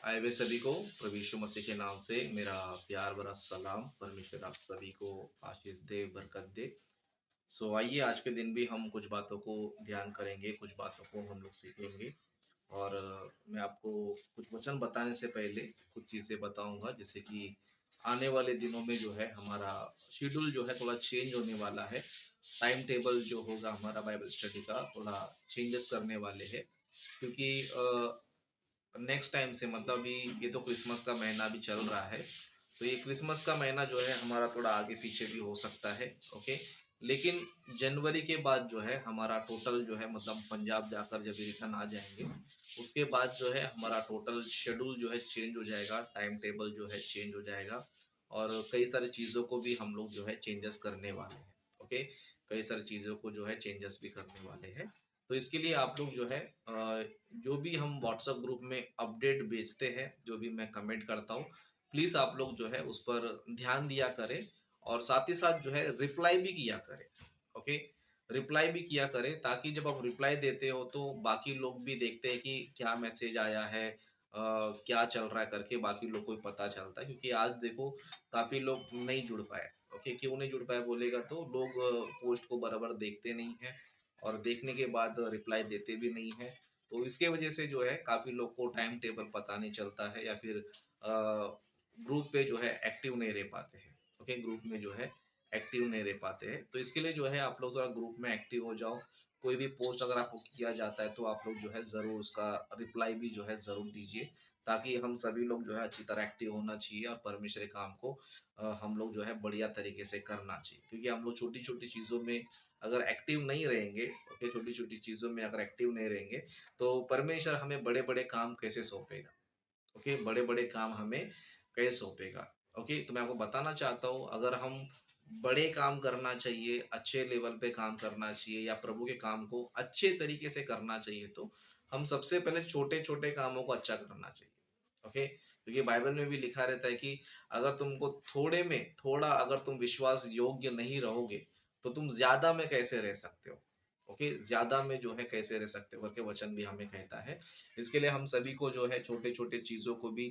आए हुए सभी को प्रभु यीशु मसीह के नाम से मेरा प्यार भरा सलाम। परमेश्वर आप सभी को आशीष दे, बरकत दे। आइए आज के दिन भी हम कुछ बातों को ध्यान करेंगे, कुछ बातों को हम लोग सीखेंगे। और मैं आपको कुछ वचन बताने से पहले कुछ चीज़ें बताऊंगा, जैसे कि आने वाले दिनों में जो है हमारा शेड्यूल जो है थोड़ा चेंज होने वाला है। टाइम टेबल जो होगा हमारा बाइबल स्टडी का थोड़ा चेंजेस करने वाले हैं, क्योंकि नेक्स्ट टाइम से मतलब अभी ये तो क्रिसमस का महीना भी चल रहा है, तो ये क्रिसमस का महीना जो है हमारा थोड़ा आगे पीछे भी हो सकता है। ओके, लेकिन जनवरी के बाद जो है हमारा टोटल जो है मतलब पंजाब जाकर जब रिटर्न आ जाएंगे, उसके बाद जो है हमारा टोटल शेड्यूल जो है चेंज हो जाएगा, टाइम टेबल जो है चेंज हो जाएगा। और कई सारी चीज़ों को भी हम लोग जो है चेंजेस करने वाले हैं। ओके, कई सारी चीज़ों को जो है चेंजेस भी करने वाले हैं। तो इसके लिए आप लोग जो है जो भी हम व्हाट्सएप ग्रुप में अपडेट भेजते हैं, जो भी मैं कमेंट करता हूँ, प्लीज़ आप लोग जो है उस पर ध्यान दिया करें। और साथ ही साथ जो है रिप्लाई भी किया करें। ओके, रिप्लाई भी किया करें, ताकि जब आप रिप्लाई देते हो तो बाकी लोग भी देखते हैं कि क्या मैसेज आया है, क्या चल रहा है करके बाकी लोग को भी पता चलता है। क्योंकि आज देखो काफ़ी लोग नहीं जुड़ पाए। ओके, क्यों नहीं जुड़ पाए बोलेगा तो लोग पोस्ट को बराबर देखते नहीं है और देखने के बाद रिप्लाई देते भी नहीं है। तो इसके वजह से जो है काफ़ी लोग को टाइम टेबल पता नहीं चलता है, या फिर ग्रुप पे जो है एक्टिव नहीं रह पाते हैं। ओके, ग्रुप में जो है एक्टिव नहीं रह पाते हैं। तो इसके लिए जो है आप लोग ज़रा ग्रुप में एक्टिव हो जाओ। कोई भी पोस्ट अगर आपको किया जाता है तो आप लोग जो है ज़रूर उसका रिप्लाई भी जो है ज़रूर दीजिए, ताकि हम सभी लोग जो है अच्छी तरह एक्टिव होना चाहिए और परमेश्वर के काम को हम लोग जो है बढ़िया तरीके से करना चाहिए। क्योंकि हम लोग छोटी-छोटी चीज़ों में अगर एक्टिव नहीं रहेंगे, ओके, छोटी-छोटी चीज़ों में अगर एक्टिव नहीं रहेंगे, तो परमेश्वर हमें बड़े-बड़े काम कैसे सौंपेगा? ओके, बड़े-बड़े काम हमें कैसे सौंपेगा? ओके, तो मैं आपको बताना चाहता हूँ, अगर हम बड़े काम करना चाहिए, अच्छे लेवल पे काम करना चाहिए या प्रभु के काम को अच्छे तरीके से करना चाहिए, तो हम सबसे पहले छोटे-छोटे कामों को अच्छा करना चाहिए। ओके, क्योंकि बाइबल में भी लिखा रहता है कि अगर तुमको थोड़े में थोड़ा अगर तुम विश्वास योग्य नहीं रहोगे, तो तुम ज़्यादा में कैसे रह सकते हो? ओके, ज़्यादा में जो है कैसे रह सकते हो करके वचन भी हमें कहता है। इसके लिए हम सभी को जो है छोटे-छोटे चीज़ों को भी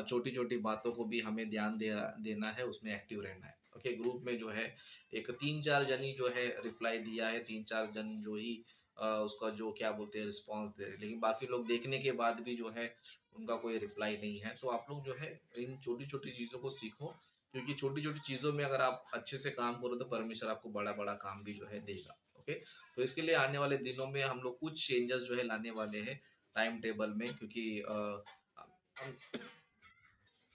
छोटी-छोटी बातों को भी हमें ध्यान देना है, उसमें एक्टिव रहना है। ओके, ग्रुप में जो है एक 3-4 जन ही जो है रिप्लाई दिया है, 3-4 जन जो ही उसका जो क्या बोलते हैं रिस्पॉन्स दे रहे हैं। लेकिन बाकी लोग देखने के बाद भी जो है उनका कोई रिप्लाई नहीं है। तो आप लोग जो है इन छोटी-छोटी चीज़ों को सीखो, क्योंकि छोटी-छोटी चीज़ों में अगर आप अच्छे से काम करो तो परमेश्वर आपको बड़ा-बड़ा काम भी जो है देगा। ओके, तो इसके लिए आने वाले दिनों में हम लोग कुछ चेंजेस जो है लाने वाले हैं टाइम टेबल में, क्योंकि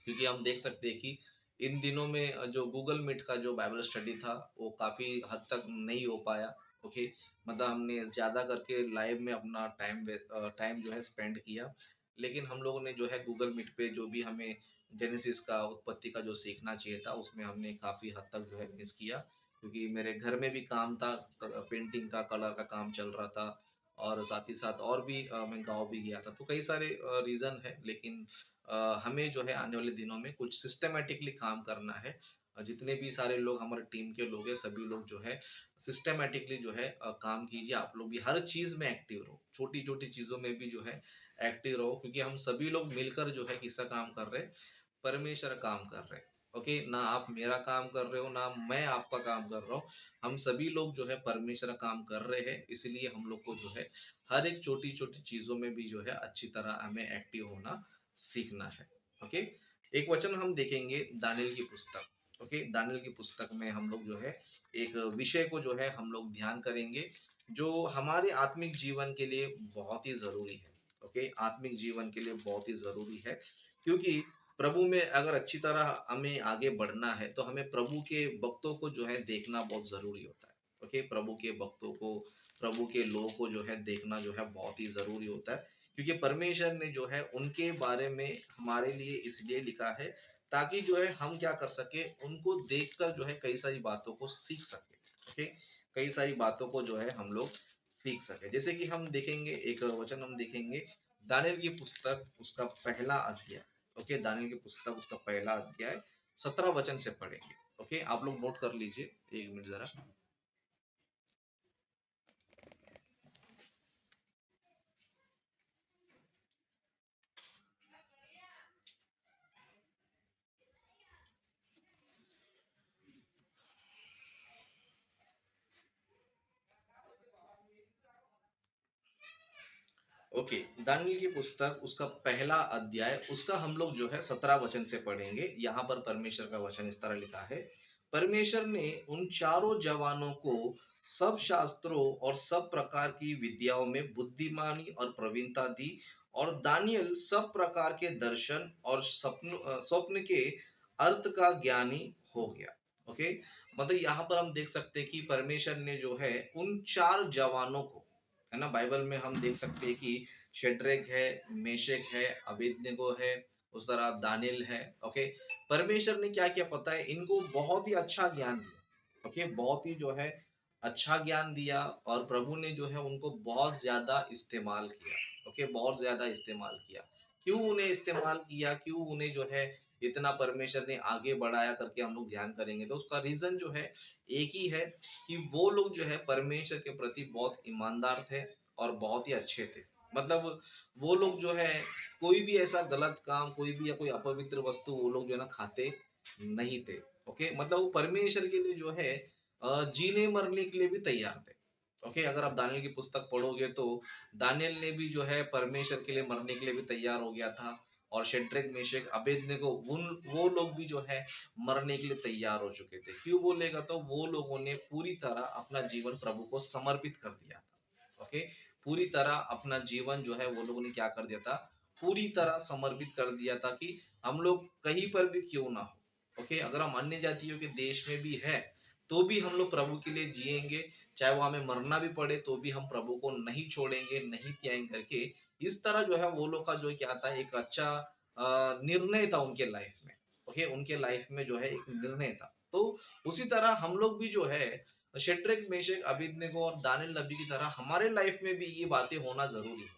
हम हम देख सकते हैं कि इन दिनों में जो गूगल मीट का जो बाइबल स्टडी था वो काफ़ी हद तक नहीं हो पाया। ओके, मतलब हमने ज़्यादा करके लाइव में अपना टाइम जो है स्पेंड किया। लेकिन हम लोगों ने जो है गूगल मीट पे जो भी हमें जेनेसिस का उत्पत्ति का जो सीखना चाहिए था, उसमें हमने काफ़ी हद तक जो है मिस किया। क्योंकि मेरे घर में भी काम था, पेंटिंग का, कलर का काम चल रहा था, और साथ ही साथ और भी मैं गाँव भी गया था। तो कई सारे रीज़न है, लेकिन हमें जो है आने वाले दिनों में कुछ सिस्टमैटिकली काम करना है। जितने भी सारे लोग हमारे टीम के लोग हैं, सभी लोग जो है सिस्टमैटिकली जो है काम कीजिए। आप लोग भी हर चीज़ में एक्टिव रहो, छोटी-छोटी चीज़ों में भी जो है एक्टिव रहो, क्योंकि हम सभी लोग मिलकर जो है किसका काम कर रहे हैं? परमेश्वर का काम कर रहे हैं। ओके, ना आप मेरा काम कर रहे हो, ना मैं आपका काम कर रहा हूँ। हम सभी लोग जो है परमेश्वर का काम कर रहे हैं, इसलिए हम लोग को जो है हर एक छोटी-छोटी चीज़ों में भी जो है अच्छी तरह हमें एक्टिव होना सीखना है। ओके, एक वचन हम देखेंगे दानियेल की पुस्तक। ओके, दानियेल की पुस्तक में हम लोग जो है एक विषय को जो है हम लोग ध्यान करेंगे, जो हमारे आत्मिक जीवन के लिए बहुत ही ज़रूरी है। ओके, आत्मिक जीवन के लिए बहुत ही ज़रूरी है, क्योंकि प्रभु में अगर अच्छी तरह हमें आगे बढ़ना है, तो हमें प्रभु के भक्तों को जो है देखना बहुत ज़रूरी होता है। ओके, प्रभु के भक्तों को, प्रभु के लोगों को जो है देखना जो है बहुत ही ज़रूरी होता है। क्योंकि परमेश्वर ने जो है उनके बारे में हमारे लिए इसलिए लिखा है, ताकि जो है हम क्या कर सके, उनको देखकर जो है कई सारी बातों को सीख सके। ओके, कई सारी बातों को जो है हम लोग सीख सके। जैसे कि हम देखेंगे, एक वचन हम देखेंगे दानियेल की पुस्तक उसका पहला अध्याय। ओके, दानियेल की पुस्तक उसका पहला अध्याय 17 वचन से पढ़ेंगे। ओके, आप लोग नोट कर लीजिए, एक मिनट जरा। ओके, दानियेल की पुस्तक उसका पहला अध्याय उसका हम लोग जो है 17 वचन से पढ़ेंगे। यहाँ पर परमेश्वर का वचन इस तरह लिखा है, परमेश्वर ने उन चारों जवानों को सब शास्त्रों और सब प्रकार की विद्याओं में बुद्धिमानी और प्रवीणता दी, और दानियेल सब प्रकार के दर्शन और स्वप्न के अर्थ का ज्ञानी हो गया। ओके, मतलब यहाँ पर हम देख सकते हैं कि परमेश्वर ने जो है उन 4 जवानों को, है ना? बाइबल में हम देख सकते हैं कि शेड्रेक है, मेशक है, अबेदनगो है, उस तरह दानियेल है। ओके, परमेश्वर ने क्या किया पता है? इनको बहुत ही अच्छा ज्ञान दिया। ओके, बहुत ही जो है अच्छा ज्ञान दिया, और प्रभु ने जो है उनको बहुत ज़्यादा इस्तेमाल किया। ओके, बहुत ज़्यादा इस्तेमाल किया। क्यों उन्हें इस्तेमाल किया? क्यों उन्हें जो है इतना परमेश्वर ने आगे बढ़ाया करके हम लोग ध्यान करेंगे, तो उसका रीज़न जो है एक ही है कि वो लोग जो है परमेश्वर के प्रति बहुत ईमानदार थे और बहुत ही अच्छे थे। मतलब वो लोग जो है कोई भी ऐसा गलत काम, कोई भी या कोई अपवित्र वस्तु वो लोग जो है ना खाते नहीं थे। ओके, मतलब वो परमेश्वर के लिए जो है जीने मरने के लिए भी तैयार थे। ओके, अगर आप दानियेल की पुस्तक पढ़ोगे तो दानियेल ने भी जो है परमेश्वर के लिए मरने के लिए भी तैयार हो गया था, और शेड्रक, मेशक, अबेदनगो उन वो लोग भी जो है मरने के लिए तैयार हो चुके थे। क्यों बोलेगा, तो वो लोगों ने पूरी तरह अपना जीवन प्रभु को समर्पित कर दिया था। ओके, पूरी तरह अपना जीवन जो है वो लोगों ने क्या कर दिया था, पूरी तरह समर्पित कर दिया था कि हम लोग कहीं पर भी क्यों ना हो। ओके, अगर हम अन्य जातियों के देश में भी है तो भी हम लोग प्रभु के लिए जिएंगे, चाहे वो हमें मरना भी पड़े तो भी हम प्रभु को नहीं छोड़ेंगे, नहीं त्यागेंगे करके। इस तरह जो है वो लोग का जो क्या था, एक अच्छा निर्णय था उनके लाइफ में। ओके, उनके लाइफ में जो है एक निर्णय था। तो उसी तरह हम लोग भी जो है शेड्रक, मेशक, अबेदनगो और दानियेल नबी की तरह हमारे लाइफ में भी ये बातें होना जरूरी है।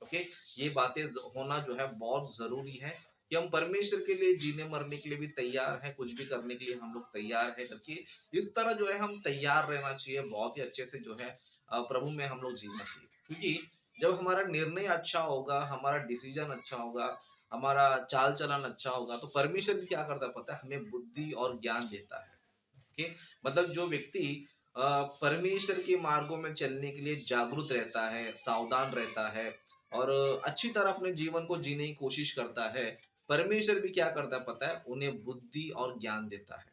ओके, ये बातें होना जो है बहुत जरूरी है कि हम परमेश्वर के लिए जीने मरने के लिए भी तैयार हैं, कुछ भी करने के लिए हम लोग तैयार हैं करके। इस तरह जो है हम तैयार रहना चाहिए, बहुत ही अच्छे से जो है प्रभु में हम लोग जीना चाहिए। क्योंकि जब हमारा निर्णय अच्छा होगा, हमारा डिसीजन अच्छा होगा, हमारा चाल चलन अच्छा होगा, तो परमेश्वर भी क्या करता है पता है, हमें बुद्धि और ज्ञान देता है। ओके, मतलब जो व्यक्ति परमेश्वर के मार्गों में चलने के लिए जागरूक रहता है, सावधान रहता है, और अच्छी तरह अपने जीवन को जीने की कोशिश करता है, परमेश्वर भी क्या करता है पता है, उन्हें बुद्धि और ज्ञान देता है।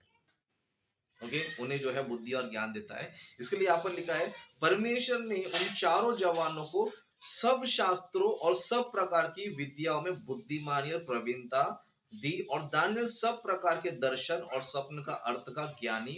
ओके, उन्हें जो है बुद्धि और ज्ञान देता है। इसके लिए यहाँ पर लिखा है, परमेश्वर ने उन चारों जवानों को सब शास्त्रों और सब प्रकार की विद्याओं में बुद्धिमानी और प्रवीणता दी, और दानियेल सब प्रकार के दर्शन और स्वप्न का अर्थ का ज्ञानी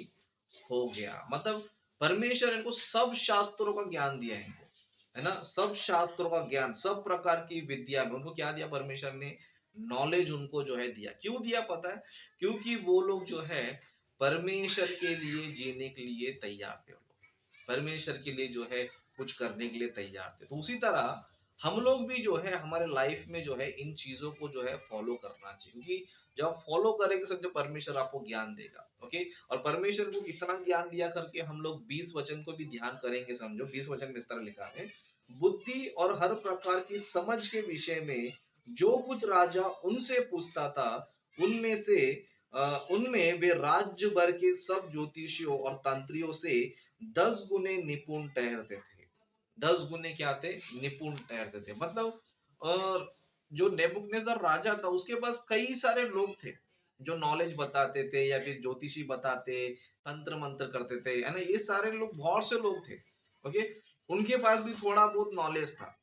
हो गया। मतलब परमेश्वर इनको सब शास्त्रों का ज्ञान दिया है इनको, है ना? सब शास्त्रों का ज्ञान, सब प्रकार की विद्या में उनको क्या दिया परमेश्वर ने, नॉलेज उनको जो है दिया। क्यों दिया पता है? क्योंकि वो लोग जो है परमेश्वर के लिए जीने के लिए तैयार थे। वो लोग परमेश्वर के लिए जो है कुछ करने के लिए तैयार थे। तो उसी तरह हम लोग भी जो है हमारे लाइफ में जो है इन चीजों को जो है फॉलो करना चाहिए, क्योंकि जब आप फॉलो करेंगे समझो परमेश्वर आपको ज्ञान देगा। ओके, और परमेश्वर को कितना ज्ञान दिया करके हम लोग 20 वचन को भी ध्यान करेंगे। समझो 20 वचन में इस तरह लिखा है, बुद्धि और हर प्रकार की समझ के विषय में जो कुछ राजा उनसे पूछता था, उनमें से उनमें वे राज्य भर के सब ज्योतिषियों और तंत्रियों से 10 गुने निपुण ठहरते थे। 10 गुने क्या थे? निपुण ठहरते थे। मतलब और जो नेबुकदनेस्सर राजा था उसके पास कई सारे लोग थे जो नॉलेज बताते थे या फिर ज्योतिषी बताते, तंत्र मंत्र करते थे, है ना? ये सारे लोग, बहुत से लोग थे। ओके, उनके पास भी थोड़ा बहुत नॉलेज था,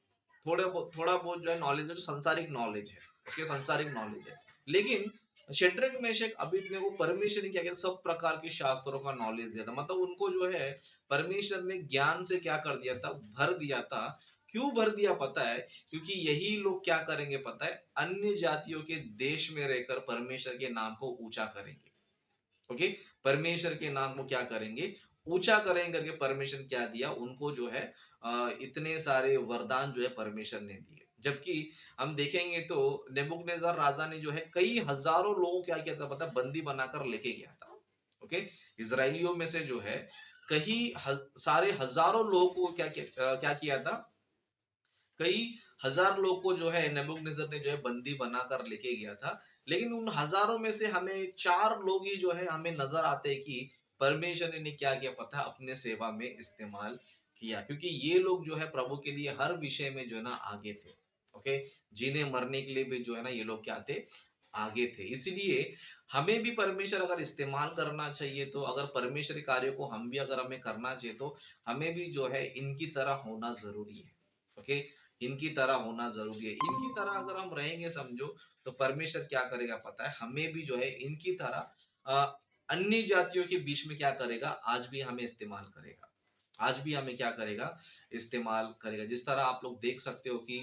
थोड़ा बहुत जो है नॉलेज है, जो संसारिक नॉलेज है। ओके, संसारिक नॉलेज है। लेकिन शेड्रक, मेशक, अबेदनगो को परमेश्वर ने क्या किया, सब प्रकार के शास्त्रों का नॉलेज दिया था। मतलब उनको जो है परमेश्वर ने ज्ञान से क्या कर दिया था, भर दिया था। क्यों भर दिया पता है? क्योंकि यही लोग क्या करेंगे पता है, अन्य जातियों के देश में रहकर परमेश्वर के नाम को ऊंचा करेंगे। ओके, परमेश्वर के नाम को क्या करेंगे, ऊंचा करेंगे करके परमेश्वर ने क्या दिया उनको, जो है इतने सारे वरदान जो है परमेश्वर ने दिए। जबकि हम देखेंगे तो नेबुकदनेस्सर राजा ने जो है कई हजारों लोगों को क्या किया था पता है, बंदी बनाकर लेके गया था। ओके, इजराइलियों में से जो है सारे हजारों लोगों को क्या किया था, कई हजार लोग को जो है नेबुकदनेस्सर ने जो है बंदी बनाकर लेके गया था। लेकिन उन हजारों में से हमें 4 लोग ही जो है हमें नजर आते हैं कि परमेश्वर ने क्या किया पता है, अपने सेवा में इस्तेमाल किया, क्योंकि ये लोग जो है प्रभु के लिए हर विषय में जो है ना आगे थे। ओके, जीने मरने के लिए भी जो है ना ये लोग क्या थे, आगे थे। इसीलिए हमें भी परमेश्वर अगर इस्तेमाल करना चाहिए, तो अगर परमेश्वर के कार्यों को हम भी अगर हमें करना चाहिए, तो हमें भी जो है इनकी तरह होना जरूरी है। ओके, इनकी तरह होना जरूरी है। इनकी तरह अगर हम रहेंगे समझो, तो परमेश्वर क्या करेगा पता है, हमें भी जो है इनकी तरह अन्य जातियों के बीच में क्या करेगा, आज भी हमें इस्तेमाल करेगा। आज भी हमें क्या करेगा, इस्तेमाल करेगा। जिस तरह आप लोग देख सकते हो कि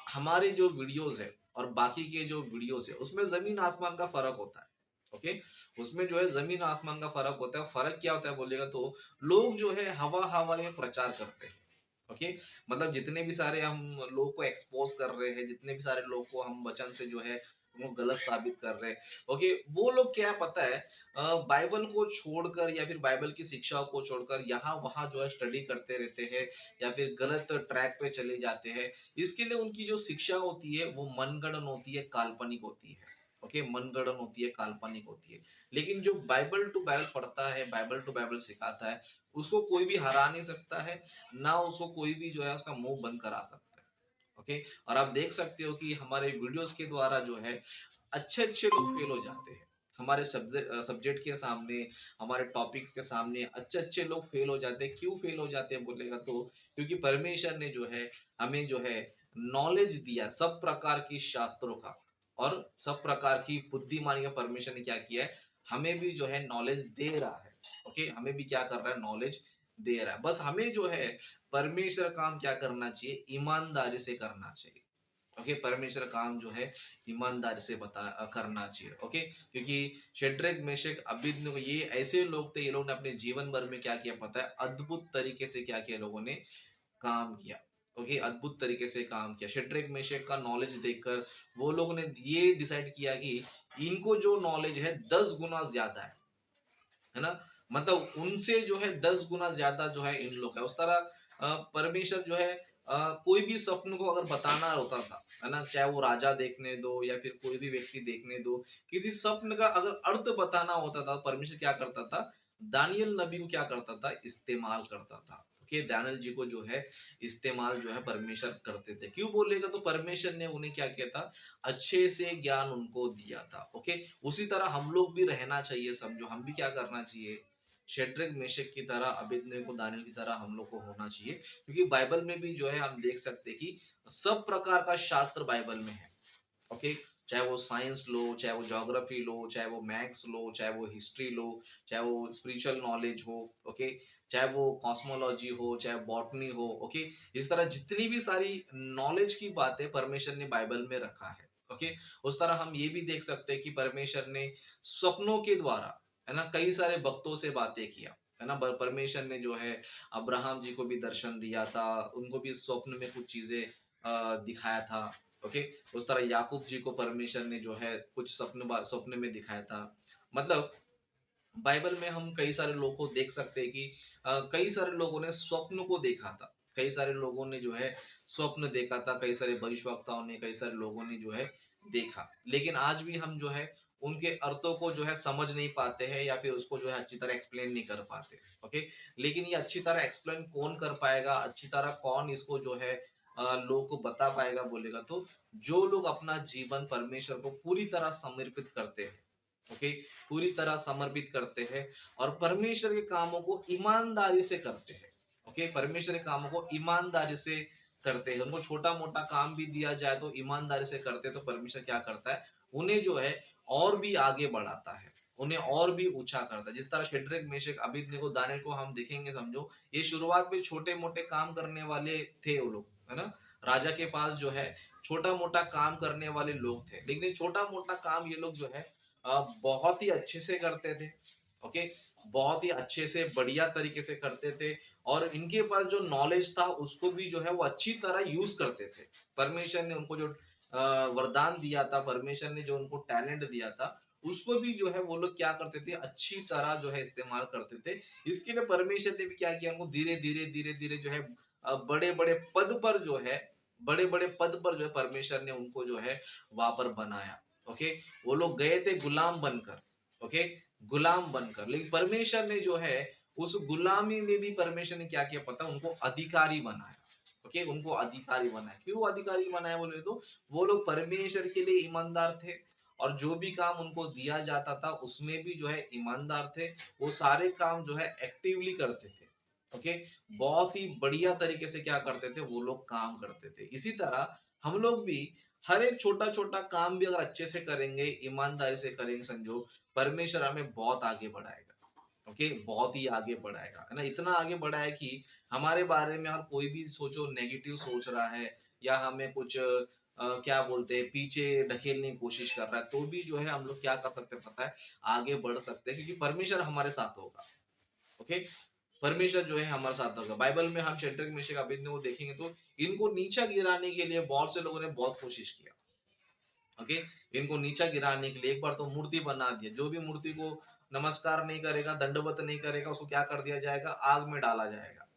हमारे जो वीडियोस है और बाकी के जो वीडियोस है, उसमें जमीन आसमान का फर्क होता है। ओके, उसमें जो है जमीन आसमान का फर्क होता है। फर्क क्या होता है बोलेगा तो, लोग जो है हवा हवा में प्रचार करते हैं। ओके, मतलब जितने भी सारे हम लोग को एक्सपोज कर रहे हैं, जितने भी सारे लोग को हम वचन से जो है वो गलत साबित कर रहे हैं। ओके, वो लोग क्या पता है, बाइबल को छोड़कर या फिर बाइबल की शिक्षाओं को छोड़कर यहाँ वहाँ जो है स्टडी करते रहते हैं, या फिर गलत ट्रैक पे चले जाते हैं। इसके लिए उनकी जो शिक्षा होती है वो मनगढ़ंत होती है, काल्पनिक होती है। ओके, मनगढ़ंत होती है, काल्पनिक होती है। लेकिन जो बाइबल टू बाइबल पढ़ता है, बाइबल टू बाइबल सिखाता है, उसको कोई भी हरा नहीं सकता है, ना उसको कोई भी जो है उसका मुंह बंद करा सकता है। ओके, और आप देख सकते हो कि हमारे वीडियोस के द्वारा जो है अच्छे अच्छे लोग फेल हो जाते हैं। हमारे सब्जेक्ट के सामने, हमारे टॉपिक्स के सामने अच्छे अच्छे लोग फेल हो जाते हैं। क्यों फेल हो जाते हैं बोलेगा तो, क्योंकि परमेश्वर ने जो है हमें जो है नॉलेज दिया सब प्रकार की शास्त्रों का, और सब प्रकार की बुद्धिमानी का परमेश्वर ने क्या किया है, हमें भी जो है नॉलेज दे रहा है। ओके, हमें भी क्या कर रहा है, नॉलेज दे रहा है। बस हमें जो है परमेश्वर काम क्या करना चाहिए, ईमानदारी से करना चाहिए। ओके, परमेश्वर काम जो है ईमानदारी से करना चाहिए। ओके, क्योंकि शेड्रक मेशक अबेदनगो ये ऐसे लोग थे, ये लोग ने अपने जीवन भर में क्या किया पता है, अद्भुत तरीके से क्या किया लोगों ने, काम किया। ओके, अद्भुत तरीके से काम किया। शेड्रक मेशक का नॉलेज देखकर वो लोगों ने ये डिसाइड किया कि इनको जो नॉलेज है 10 गुना ज्यादा है ना, मतलब उनसे जो है 10 गुना ज्यादा जो है इन लोग का। उस तरह परमेश्वर जो है कोई भी स्वप्न को अगर बताना होता था, है ना, चाहे वो राजा देखने दो या फिर कोई भी व्यक्ति देखने दो, किसी स्वप्न का अगर अर्थ बताना होता था, परमेश्वर क्या करता था, दानियल नबी को क्या करता था, इस्तेमाल करता था। ओके, दानियल जी को जो है इस्तेमाल जो है परमेश्वर करते थे। क्यों बोलेगा तो, परमेश्वर ने उन्हें क्या किया था, अच्छे से ज्ञान उनको दिया था। ओके, उसी तरह हम लोग भी रहना चाहिए। समझो, हम भी क्या करना चाहिए, शेड्रक मेशक की तरह, अबेदनगो दानियेल की तरह हम लोग को होना चाहिए। क्योंकि बाइबल में भी जो है हम देख सकते हैं कि सब प्रकार का शास्त्र बाइबल में है। ओके, चाहे वो साइंस लो, चाहे वो ज्योग्राफी लो, चाहे वो मैथ्स लो, चाहे वो हिस्ट्री लो, चाहे वो स्पिरिचुअल नॉलेज हो। ओके, चाहे वो कॉस्मोलॉजी हो, चाहे बॉटनी हो। ओके, इस तरह जितनी भी सारी नॉलेज की बातें परमेश्वर ने बाइबल में रखा है। ओके, उस तरह हम ये भी देख सकते हैं कि परमेश्वर ने स्वप्नों के द्वारा, है ना, कई सारे भक्तों से बातें किया, है ना। परमेश्वर ने जो है अब्राहम जी को भी दर्शन दिया था, उनको भी स्वप्न में कुछ चीजें दिखाया था। ओके, उस तरह याकूब जी को परमेश्वर ने जो है कुछ सपने में दिखाया था। मतलब बाइबल में हम कई सारे लोगों को देख सकते हैं कि कई सारे लोगों ने स्वप्न को देखा था। कई सारे लोगों ने जो है स्वप्न देखा था, कई सारे भविष्यवक्ताओं ने, कई सारे लोगों ने जो है देखा। लेकिन आज भी हम जो है उनके अर्थों को जो है समझ नहीं पाते हैं, या फिर उसको जो है अच्छी तरह एक्सप्लेन नहीं कर पाते। ओके, लेकिन ये अच्छी तरह एक्सप्लेन कौन कर पाएगा, अच्छी तरह कौन इसको जो है लोगों को बता पाएगा बोलेगा तो, जो लोग अपना जीवन परमेश्वर को पूरी तरह समर्पित करते हैं। ओके, पूरी तरह समर्पित करते हैं और परमेश्वर के कामों को ईमानदारी से करते हैं। ओके, परमेश्वर के कामों को ईमानदारी से करते हैं। उनको छोटा मोटा काम भी दिया जाए तो ईमानदारी से करते हैं, तो परमेश्वर क्या करता है, उन्हें जो है और भी आगे बढ़ाता है, उन्हें और भी ऊंचा करता है। जिस तरह शेड्रक मेशक अबेदनगो दानियेल को हम देखेंगे समझो, ये शुरुआत में छोटे मोटे काम करने वाले थे वो लोग, है ना। राजा के पास जो है छोटा मोटा काम करने वाले लोग थे, लेकिन छोटा मोटा काम ये लोग जो है बहुत ही अच्छे से करते थे। ओके, बहुत ही अच्छे से बढ़िया तरीके से करते थे, और इनके पास जो नॉलेज था उसको भी जो है वो अच्छी तरह यूज करते थे। परमेश्वर ने उनको जो वरदान दिया था, परमेश्वर ने जो उनको टैलेंट दिया था, उसको भी जो है वो लोग क्या करते थे, अच्छी तरह जो है इस्तेमाल करते थे। इसके लिए परमेश्वर ने भी क्या किया, उनको धीरे धीरे धीरे धीरे जो है बड़े बड़े पद पर जो है, बड़े बड़े पद पर जो है परमेश्वर ने उनको जो है वहां पर बनाया। ओके, वो लोग गए थे गुलाम बनकर। ओके, गुलाम बनकर, लेकिन परमेश्वर ने जो है उस गुलामी में भी परमेश्वर ने क्या किया पता है? उनको अधिकारी बनाया। ओके, उनको अधिकारी बनाया। क्यों अधिकारी बनाया बोले तो वो लोग परमेश्वर के लिए ईमानदार थे और जो भी काम उनको दिया जाता था उसमें भी जो है ईमानदार थे। वो सारे काम जो है एक्टिवली करते थे। ओके, बहुत ही बढ़िया तरीके से क्या करते थे वो लोग काम करते थे। इसी तरह हम लोग भी हर एक छोटा-छोटा काम भी अगर अच्छे से करेंगे, ईमानदारी से करेंगे समझो, परमेश्वर हमें बहुत आगे बढ़ाएगा। ओके, बहुत ही आगे बढ़ाएगा, है ना? इतना आगे बढ़ाए कि हमारे बारे में और कोई भी सोचो नेगेटिव सोच रहा है या हमें कुछ क्या बोलते हैं पीछे ढकेलने की कोशिश कर रहा है, तो भी जो है हम लोग क्या कर सकते हैं पता है? आगे बढ़ सकते हैं क्योंकि परमेश्वर हमारे साथ होगा। ओके, परमेश्वर जो है हमारे साथ होगा। बाइबल में हम शद्रक, मेशक, अबेदनगो देखेंगे तो इनको नीचा गिराने के लिए बहुत से लोगों ने बहुत कोशिश किया। ओके, इनको नीचा गिराने के लिए एक बार तो मूर्ति बना दिया। जो भी मूर्ति को नमस्कार नहीं करेगा, दंडवत नहीं करेगा, उसको क्या कर दिया जाएगा? आग में डाला जाएगा।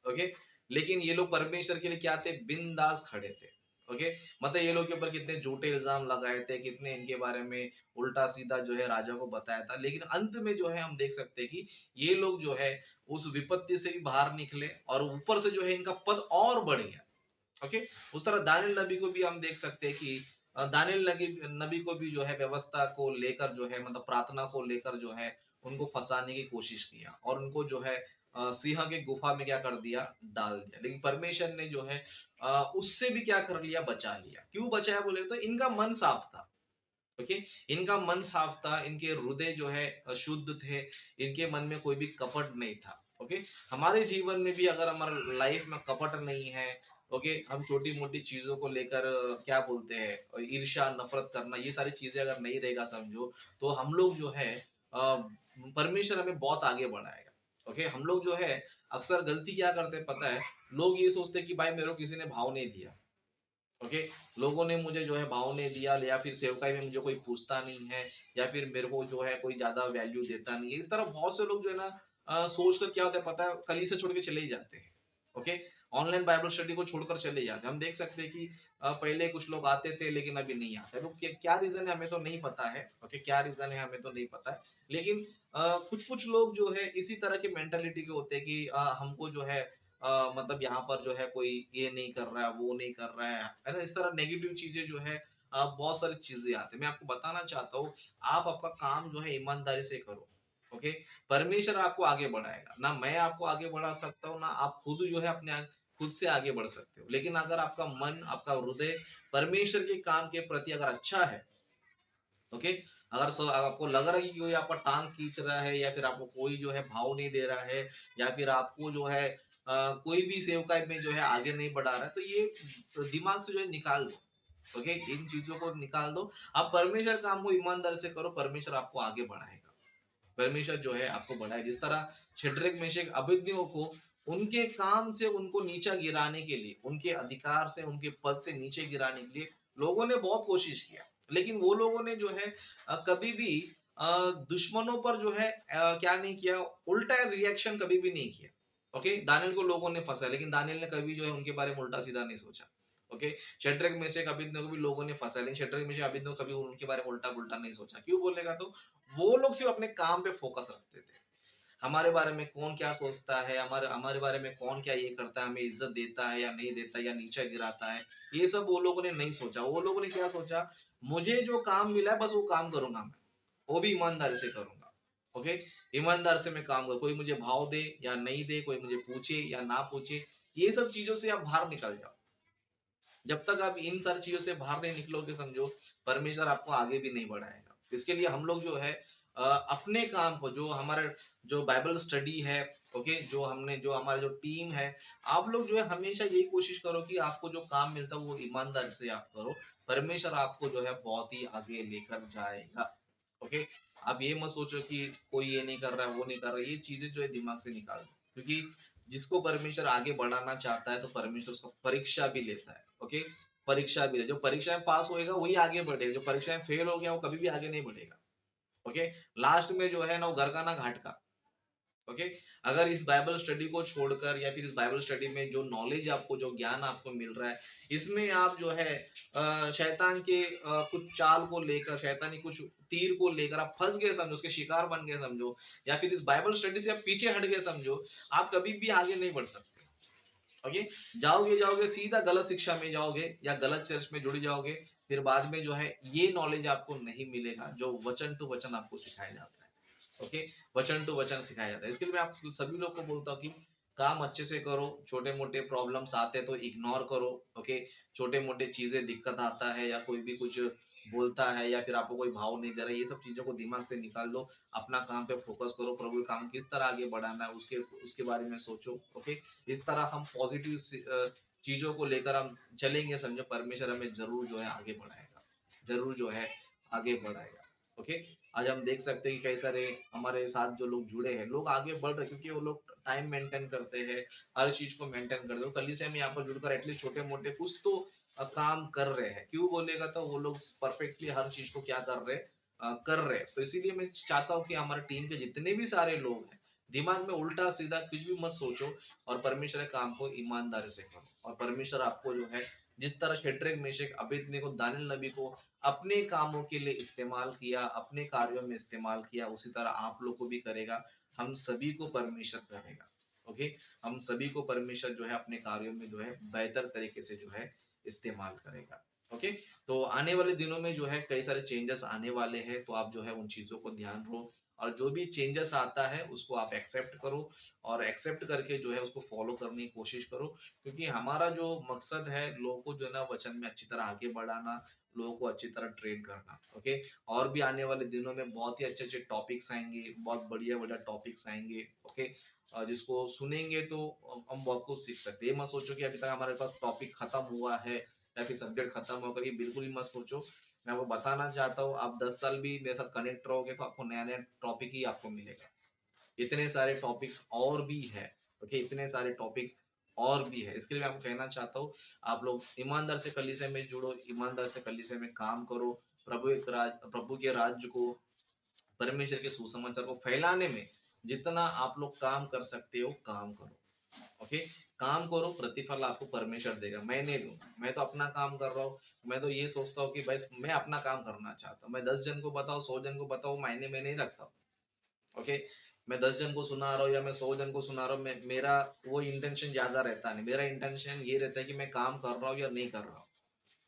ओके, लेकिन ये लोग परमेश्वर के लिए क्या थे? बिंदास खड़े थे। ओके, मतलब ये लोग के ऊपर कितने झूठे इल्जाम लगाए थे, कितने इनके बारे में उल्टा सीधा जो है राजा को बताया था, लेकिन अंत में जो है हम देख सकते हैं कि ये लोग जो है उस विपत्ति से भी बाहर निकले और ऊपर से जो है इनका पद और बढ़ गया। ओके, उस तरह दानियल नबी को भी हम देख सकते हैं कि दानियल नबी नबी को भी जो है व्यवस्था को लेकर जो है मतलब प्रार्थना को लेकर जो है उनको फंसाने की कोशिश किया और उनको जो है सिंह के गुफा में क्या कर दिया? डाल दिया। लेकिन परमेश्वर ने जो है उससे भी क्या कर लिया? बचा लिया। क्यों बचाया बोले तो इनका मन साफ था। ओके, इनका मन साफ था, इनके हृदय जो है शुद्ध थे, इनके मन में कोई भी कपट नहीं था। ओके, हमारे जीवन में भी अगर हमारा लाइफ में कपट नहीं है, ओके, हम छोटी-मोटी चीज़ों को लेकर क्या बोलते हैं ईर्ष्या, नफ़रत करना ये सारी चीज़ें अगर नहीं रहेगा समझो, तो हम लोग जो है परमेश्वर हमें बहुत आगे बढ़ाएगा। ओके, हम लोग जो है अक्सर गलती क्या करते हैं पता है? लोग ये सोचते हैं कि भाई मेरे को किसी ने भाव नहीं दिया। ओके, लोगों ने मुझे जो है भाव नहीं दिया या फिर सेवकाई में मुझे कोई पूछता नहीं है या फिर मेरे को जो है कोई ज्यादा वैल्यू देता नहीं है। इस तरह बहुत से लोग जो है ना सोच कर क्या होता है पता है कली से छोड़ के चले ही जाते हैं। ओके, ऑनलाइन बाइबल स्टडी को छोड़कर चले जाते हैं। हम देख सकते हैं कि पहले कुछ लोग आते थे लेकिन अभी नहीं आते। लोग क्या रीजन है हमें तो नहीं पता है। ओके, क्या रीजन है हमें तो नहीं पता है। लेकिन कुछ कुछ लोग जो है इसी तरह के मेंटालिटी के होते हैं कि हमको जो है मतलब यहाँ पर जो है कोई ये नहीं कर रहा है, वो नहीं कर रहा है ना? इस तरह नेगेटिव चीज़ें जो है बहुत सारी चीज़ें आती हैं। मैं आपको बताना चाहता हूँ, आप आपका काम जो है ईमानदारी से करो, ओके? परमेश्वर आपको आगे बढ़ाएगा। ना मैं आपको आगे बढ़ा सकता हूँ, ना आप खुद जो है अपने खुद से आगे बढ़ सकते हो। लेकिन अगर आपका मन, आपका हृदय परमेश्वर के काम के प्रति अगर अच्छा है, ओके, अगर आपको लग रहा है कि कोई आपका टांग खींच रहा है या फिर आपको कोई जो है भाव नहीं दे रहा है या फिर आपको जो है कोई भी सेवकाई में जो है आगे नहीं बढ़ा रहा है तो ये दिमाग से जो है निकाल दो। ओके, इन चीजों को निकाल दो। आप परमेश्वर काम को ईमानदार से करो, परमेश्वर आपको आगे बढ़ाएगा। परमेश्वर जो है आपको बढ़ाए। जिस तरह शेड्रक मेशक अबेदनिगो को उनके काम से उनको नीचा गिराने के लिए, उनके अधिकार से, उनके पद से नीचे गिराने के लिए लोगों ने बहुत कोशिश किया। लेकिन वो लोगों ने जो है कभी भी दुश्मनों पर जो है क्या नहीं किया, उल्टा रिएक्शन कभी भी नहीं किया। ओके, दानियल को लोगों ने फंसा लेकिन दानियल ने कभी जो है उनके बारे में उल्टा सीधा नहीं सोचा। ओके, शेड्रक मेशक अबेदनिगो को भी लोगों ने फंसा लेकिन शेड्रक मेशक अबेदनिगो कभी उनके बारे में उल्टा पुल्टा नहीं सोचा। क्यों बोलेगा तो वो लोग सिर्फ अपने काम पे फोकस रखते थे। हमारे बारे में कौन क्या सोचता है, हमारे हमारे बारे में कौन क्या ये करता है, हमें इज्जत देता है या नहीं देता या नीचा गिराता है, ये सब वो लोगों ने नहीं सोचा। वो लोगों ने क्या सोचा, मुझे जो काम मिला है बस वो काम करूंगा मैं, वो भी ईमानदारी से करूंगा। ओके, ईमानदार से मैं काम करूँ, कोई मुझे भाव दे या नहीं दे, कोई मुझे पूछे या ना पूछे, ये सब चीजों से आप बाहर निकल जाओ। जब तक आप इन सारी चीज़ों से बाहर नहीं निकलोगे समझो, परमेश्वर आपको आगे भी नहीं बढ़ाएगा। इसके लिए हम लोग जो है अपने काम को जो हमारा जो बाइबल स्टडी है, ओके, जो हमारा जो टीम है, आप लोग जो है हमेशा यही कोशिश करो कि आपको जो काम मिलता है वो ईमानदारी से आप करो। परमेश्वर आपको जो है बहुत ही आगे लेकर जाएगा। ओके, आप ये मत सोचो कि कोई ये नहीं कर रहा है, वो नहीं कर रहा है, ये चीज़ें जो है दिमाग से निकाल दो। क्योंकि जिसको परमेश्वर आगे बढ़ाना चाहता है तो परमेश्वर उसका परीक्षा भी लेता है। ओके, परीक्षा भी ले जो परीक्षा में पास होएगा वही आगे बढ़ेगा, जो परीक्षा में फेल हो गया वो कभी भी आगे नहीं बढ़ेगा। ओके, लास्ट में जो है ना वो घर का ना घाट का। ओके। अगर इस बाइबल स्टडी को छोड़कर या फिर इस बाइबल स्टडी में जो नॉलेज आपको, जो ज्ञान आपको मिल रहा है, इसमें आप जो है शैतान के कुछ चाल को लेकर, शैतानी कुछ तीर को लेकर आप फंस गए समझो, उसके शिकार बन गए समझो, या फिर इस बाइबल स्टडी से आप पीछे हट गए समझो, आप कभी भी आगे नहीं बढ़ सकते। ओके। जाओगे जाओगे सीधा गलत शिक्षा में जाओगे या गलत चर्च में जुड़ जाओगे, फिर बाद में जो है ये नॉलेज आपको नहीं मिलेगा जो वचन टू वचन आपको सिखाया जाता है। ओके। वचन टू वचन सिखाया जाता है। इसके लिए मैं आप सभी लोग को बोलता हूँ कि काम अच्छे से करो, छोटे मोटे प्रॉब्लम्स आते हैं तो इग्नोर करो। ओके। छोटे मोटे चीजें दिक्कत आता है या कोई भी कुछ बोलता है या फिर आपको कोई भाव नहीं दे रहा है, ये सब चीजों को दिमाग से निकाल दो। अपना काम पे फोकस करो, प्रभु के काम किस तरह आगे बढ़ाना है उसके उसके बारे में सोचो। ओके। इस तरह हम पॉजिटिव चीजों को लेकर हम चलेंगे समझो, परमेश्वर हमें जरूर जो है आगे बढ़ाएगा, जरूर जो है आगे बढ़ाएगा। ओके। आज हम देख सकते हैं कि कई सारे हमारे साथ जो लोग जुड़े हैं, लोग आगे बढ़ रहे हैं क्योंकि वो लोग टाइम मेंटेन करते हैं, हर चीज को मेंटेन करते हैं। कल से हम यहाँ पर जुड़कर एटलीस्ट छोटे मोटे कुछ तो काम कर रहे हैं। क्यों बोलेगा, तो वो लोग परफेक्टली हर चीज को क्या कर रहे हैं, कर रहे हैं। तो इसीलिए मैं चाहता हूँ कि हमारे टीम के जितने भी सारे लोग हैं, दिमाग में उल्टा सीधा कुछ भी मत सोचो और परमेश्वर के काम को ईमानदारी से करो। और परमेश्वर आपको जो है, जिस तरह शेड्रक मेशक अबेदनगो दानिय्येल नबी को अपने कामों के लिए इस्तेमाल किया, अपने कार्यों में इस्तेमाल किया, उसी तरह आप लोग को भी करेगा। हम सभी को परमेश्वर करेगा। ओके। हम सभी को परमेश्वर जो है अपने कार्यों में जो है बेहतर तरीके से जो है इस्तेमाल करेगा। ओके। तो आने वाले दिनों में जो है कई सारे चेंजेस आने वाले हैं, तो आप जो है उन चीजों को ध्यान रखो और जो भी चेंजेस आता है उसको आप एक्सेप्ट करो और एक्सेप्ट करके जो है उसको फॉलो करने की कोशिश करो। क्योंकि हमारा जो मकसद है, लोगों को जो है ना वचन में अच्छी तरह आगे बढ़ाना, लोगों को अच्छी तरह ट्रेन करना। ओके। और भी आने वाले दिनों में बहुत ही अच्छे अच्छे टॉपिक्स आएंगे, बहुत बढ़िया बढ़िया टॉपिक्स आएंगे। ओके। जिसको सुनेंगे तो हम बहुत कुछ सीख सकते हैं। ये मत सोचो कि अभी तक हमारे पास टॉपिक खत्म हुआ है या फिर सब्जेक्ट खत्म होकर, ये बिल्कुल ही मत सोचो। मैं आपको बताना चाहता हूँ, आप 10 साल भी मेरे साथ कनेक्ट रहोगे तो आपको नया नया टॉपिक ही आपको मिलेगा। इतने सारे टॉपिक्स और भी है। ओके। इतने सारे टॉपिक्स और भी है। इसके लिए मैं आपको कहना चाहता हूँ, आप लोग ईमानदार से कलीसिया में जुड़ो, ईमानदार से कलीसिया में काम करो। प्रभु के राज्य को, परमेश्वर के सुसमाचार को फैलाने में जितना आप लोग काम कर सकते हो काम करो। ओके। काम करो, प्रतिफल आपको परमेश्वर देगा, मैं नहीं दूंगा। मैं तो अपना काम कर रहा हूँ। मैं तो ये सोचता हूँ कि बस मैं अपना काम करना चाहता हूँ, मैं 10 जन को बताऊँ 100 जन को बताऊँ, मायने में नहीं रखता हूँ। ओके। मैं 10 जन को सुना रहा हूँ या मैं 100 जन को सुना रहा हूँ, मेरा वो इंटेंशन ज्यादा रहता नहीं। मेरा इंटेंशन ये रहता है कि मैं काम कर रहा हूँ या नहीं कर रहा हूँ।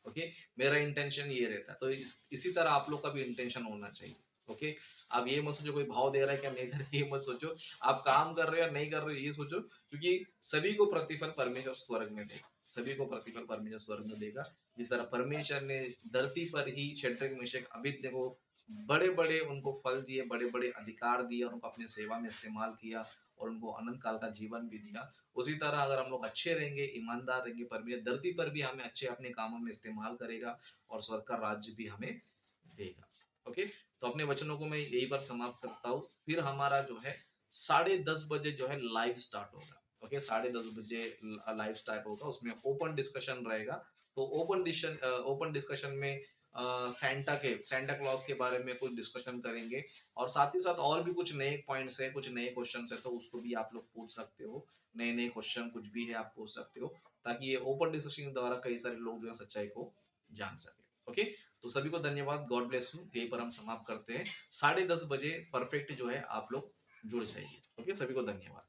ओके। मेरा इंटेंशन ये रहता है। तो इसी तरह आप लोग का भी इंटेंशन होना चाहिए। ओके। आप ये मत सोचो कोई भाव दे रहा है कि हम नहीं दे रहे, ये मत सोचो। आप काम कर रहे हो या नहीं कर रहे हो ये सोचो, क्योंकि सभी को प्रतिफल परमेश्वर स्वर्ग में देगा, सभी को प्रतिफल परमेश्वर स्वर्ग में देगा। जिस तरह परमेश्वर ने धरती पर ही शेड्रक मेशक अबेदनगो बड़े बड़े उनको फल दिए, बड़े बड़े अधिकार दिए और उनको अपने सेवा में इस्तेमाल किया और उनको अनंत काल का जीवन भी दिया। उसी तरह अगर हम लोग अच्छे रहेंगे, ईमानदार रहेंगे, परमेश्वर धरती पर भी हमें अच्छे अपने कामों में इस्तेमाल करेगा और स्वर्ग का राज्य भी हमें देगा। ओके। तो अपने वचनों को मैं यही पर समाप्त करता हूँ। फिर हमारा जो है 10:30 बजे जो है लाइव स्टार्ट होगा। ओके। 10:30 बजे लाइव स्टार्ट होगा, उसमें ओपन डिस्कशन रहेगा। तो ओपन डिस्कशन में सेंटा क्लॉज के बारे में कुछ डिस्कशन करेंगे और साथ ही साथ और भी कुछ नए पॉइंट्स है, कुछ नए क्वेश्चन है, तो उसको भी आप लोग पूछ सकते हो। नए नए क्वेश्चन कुछ भी है आप पूछ सकते हो, ताकि ये ओपन डिस्कशन के द्वारा कई सारे लोग जो है सच्चाई को जान सके। ओके। तो सभी को धन्यवाद, गॉड ब्लेस यू। यहीं पर हम समाप्त करते हैं। 10:30 बजे परफेक्ट जो है आप लोग जुड़ जाइए। ओके। सभी को धन्यवाद।